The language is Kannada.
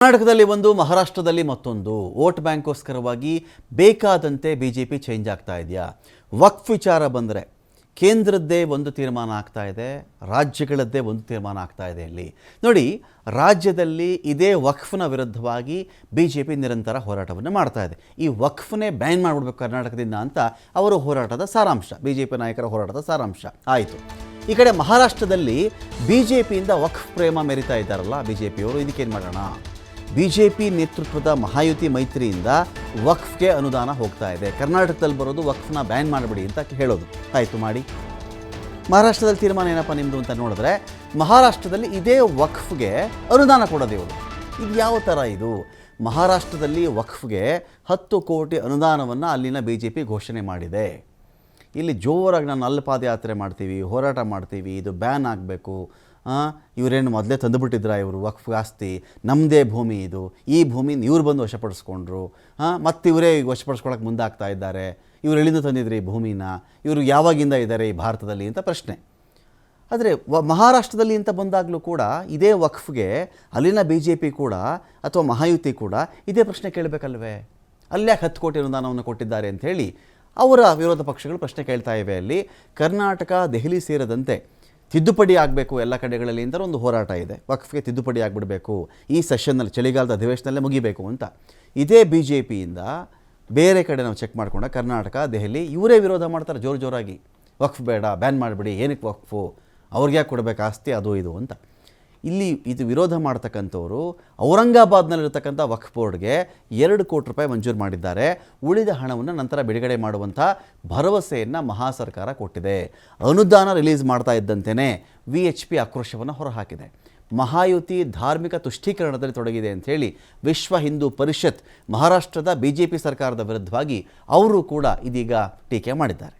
ಕರ್ನಾಟಕದಲ್ಲಿ ಒಂದು, ಮಹಾರಾಷ್ಟ್ರದಲ್ಲಿ ಮತ್ತೊಂದು. ವೋಟ್ ಬ್ಯಾಂಕ್ಗೋಸ್ಕರವಾಗಿ ಬೇಕಾದಂತೆ ಬಿಜೆಪಿ ಚೇಂಜ್ ಆಗ್ತಾ ಇದೆಯಾ? ವಕ್ಫ್ ವಿಚಾರ ಬಂದರೆ ಕೇಂದ್ರದ್ದೇ ಒಂದು ತೀರ್ಮಾನ ಆಗ್ತಾ ಇದೆ, ರಾಜ್ಯಗಳದ್ದೇ ಒಂದು ತೀರ್ಮಾನ ಆಗ್ತಾ ಇದೆ. ಇಲ್ಲಿ ನೋಡಿ, ರಾಜ್ಯದಲ್ಲಿ ಇದೇ ವಕ್ಫ್ನ ವಿರುದ್ಧವಾಗಿ ಬಿಜೆಪಿ ನಿರಂತರ ಹೋರಾಟವನ್ನು ಮಾಡ್ತಾ ಇದೆ. ಈ ವಕ್ಫ್ನೇ ಬ್ಯಾನ್ ಮಾಡಿಬಿಡ್ಬೇಕು ಕರ್ನಾಟಕದಿಂದ ಅಂತ ಅವರ ಹೋರಾಟದ ಸಾರಾಂಶ, ಬಿಜೆಪಿ ನಾಯಕರ ಹೋರಾಟದ ಸಾರಾಂಶ ಆಯಿತು. ಈ ಕಡೆ ಮಹಾರಾಷ್ಟ್ರದಲ್ಲಿ ಬಿಜೆಪಿಯಿಂದ ವಕ್ಫ್ ಪ್ರೇಮ ಮೆರಿತಾ ಇದ್ದಾರಲ್ಲ ಬಿಜೆಪಿಯವರು, ಇದಕ್ಕೇನು ಮಾಡೋಣ? ಬಿಜೆಪಿ ನೇತೃತ್ವದ ಮಹಾಯುತಿ ಮೈತ್ರಿಯಿಂದ ವಕ್ಫ್ಗೆ ಅನುದಾನ ಹೋಗ್ತಾ ಇದೆ. ಕರ್ನಾಟಕದಲ್ಲಿ ಬರೋದು ವಕ್ಫ್ನ ಬ್ಯಾನ್ ಮಾಡಿಬಿಡಿ ಅಂತ ಹೇಳೋದು ಆಯಿತು, ಮಾಡಿ. ಮಹಾರಾಷ್ಟ್ರದಲ್ಲಿ ತೀರ್ಮಾನ ಏನಪ್ಪ ನಿಮ್ಮದು ಅಂತ ನೋಡಿದ್ರೆ, ಮಹಾರಾಷ್ಟ್ರದಲ್ಲಿ ಇದೇ ವಕ್ಫ್ಗೆ ಅನುದಾನ ಕೊಡೋದು ಇವರು. ಇದು ಯಾವ ಥರ ಇದು? ಮಹಾರಾಷ್ಟ್ರದಲ್ಲಿ ವಕ್ಫ್ಗೆ 10 ಕೋಟಿ ಅನುದಾನವನ್ನು ಅಲ್ಲಿನ ಬಿಜೆಪಿ ಘೋಷಣೆ ಮಾಡಿದೆ. ಇಲ್ಲಿ ಜೋರಾಗಿ ನಾನು ಅಲ್ಲಿ ಪಾದಯಾತ್ರೆ ಮಾಡ್ತೀವಿ, ಹೋರಾಟ ಮಾಡ್ತೀವಿ, ಇದು ಬ್ಯಾನ್ ಆಗಬೇಕು, ಇವರೇನು ಮೊದಲೇ ತಂದುಬಿಟ್ಟಿದ್ರ, ಇವರು ವಕ್ಫ್ ಆಸ್ತಿ ನಮ್ಮದೇ ಭೂಮಿ, ಇದು ಈ ಭೂಮಿನ ಇವ್ರು ಬಂದು ವಶಪಡಿಸ್ಕೊಂಡ್ರು, ಮತ್ತು ಇವರೇ ಈಗ ವಶಪಡಿಸ್ಕೊಳಕ್ಕೆ ಮುಂದಾಗ್ತಾ ಇದ್ದಾರೆ, ಇವ್ರು ಎಲ್ಲಿಂದ ತಂದಿದ್ರು ಈ ಭೂಮಿನ, ಇವರು ಯಾವಾಗಿಂದ ಇದ್ದಾರೆ ಈ ಭಾರತದಲ್ಲಿ ಅಂತ ಪ್ರಶ್ನೆ. ಆದರೆ ಮಹಾರಾಷ್ಟ್ರದಲ್ಲಿ ಅಂತ ಬಂದಾಗಲೂ ಕೂಡ ಇದೇ ವಕ್ಫ್ಗೆ ಅಲ್ಲಿನ ಬಿಜೆಪಿ ಕೂಡ ಅಥವಾ ಮಹಾಯುತಿ ಕೂಡ ಇದೇ ಪ್ರಶ್ನೆ ಕೇಳಬೇಕಲ್ವೇ? ಅಲ್ಯಾಕೆ 10 ಕೋಟಿ ಅನುದಾನವನ್ನು ಕೊಟ್ಟಿದ್ದಾರೆ ಅಂಥೇಳಿ ಅವರ ವಿರೋಧ ಪಕ್ಷಗಳು ಪ್ರಶ್ನೆ ಕೇಳ್ತಾ ಇವೆ. ಅಲ್ಲಿ ಕರ್ನಾಟಕ, ದೆಹಲಿ ಸೇರಿದಂತೆ ತಿದ್ದುಪಡಿ ಆಗಬೇಕು ಎಲ್ಲ ಕಡೆಗಳಲ್ಲಿ ಅಂತ ಒಂದು ಹೋರಾಟ ಇದೆ. ವಕ್ಫ್ಗೆ ತಿದ್ದುಪಡಿ ಆಗಿಬಿಡಬೇಕು, ಈ ಸೆಷನ್ನಲ್ಲಿ, ಚಳಿಗಾಲದ ಅಧಿವೇಶನಲ್ಲೇ ಮುಗಿಬೇಕು ಅಂತ. ಇದೇ ಬಿ ಜೆ ಪಿಯಿಂದ ಬೇರೆ ಕಡೆ ನಾವು ಚೆಕ್ ಮಾಡ್ಕೊಂಡ ಕರ್ನಾಟಕ, ದೆಹಲಿ ಇವರೇ ವಿರೋಧ ಮಾಡ್ತಾರೆ ಜೋರಾಗಿ. ವಕ್ಫ್ ಬೇಡ, ಬ್ಯಾನ್ ಮಾಡಿಬಿಡಿ, ಏನಕ್ಕೆ ವಕ್ಫು, ಅವ್ರಿಗೆ ಯಾಕೆ ಕೊಡಬೇಕು ಆಸ್ತಿ, ಅದು ಇದು ಅಂತ. ಇಲ್ಲಿ ಇದು ವಿರೋಧ ಮಾಡ್ತಕ್ಕಂಥವ್ರು ಔರಂಗಾಬಾದ್ನಲ್ಲಿರ್ತಕ್ಕಂಥ ವಕ್ಫ್ ಬೋರ್ಡ್ಗೆ 2 ಕೋಟಿ ರೂಪಾಯಿ ಮಂಜೂರು ಮಾಡಿದ್ದಾರೆ. ಉಳಿದ ಹಣವನ್ನು ನಂತರ ಬಿಡುಗಡೆ ಮಾಡುವಂಥ ಭರವಸೆಯನ್ನು ಮಹಾ ಸರ್ಕಾರ ಕೊಟ್ಟಿದೆ. ಅನುದಾನ ರಿಲೀಸ್ ಮಾಡ್ತಾ ಇದ್ದಂತೆಯೇ VHP ಆಕ್ರೋಶವನ್ನು ಹೊರಹಾಕಿದೆ. ಮಹಾಯುತಿ ಧಾರ್ಮಿಕ ತುಷ್ಟೀಕರಣದಲ್ಲಿ ತೊಡಗಿದೆ ಅಂಥೇಳಿ ವಿಶ್ವ ಹಿಂದೂ ಪರಿಷತ್ ಮಹಾರಾಷ್ಟ್ರದ BJP ಸರ್ಕಾರದ ವಿರುದ್ಧವಾಗಿ ಅವರು ಕೂಡ ಇದೀಗ ಟೀಕೆ ಮಾಡಿದ್ದಾರೆ.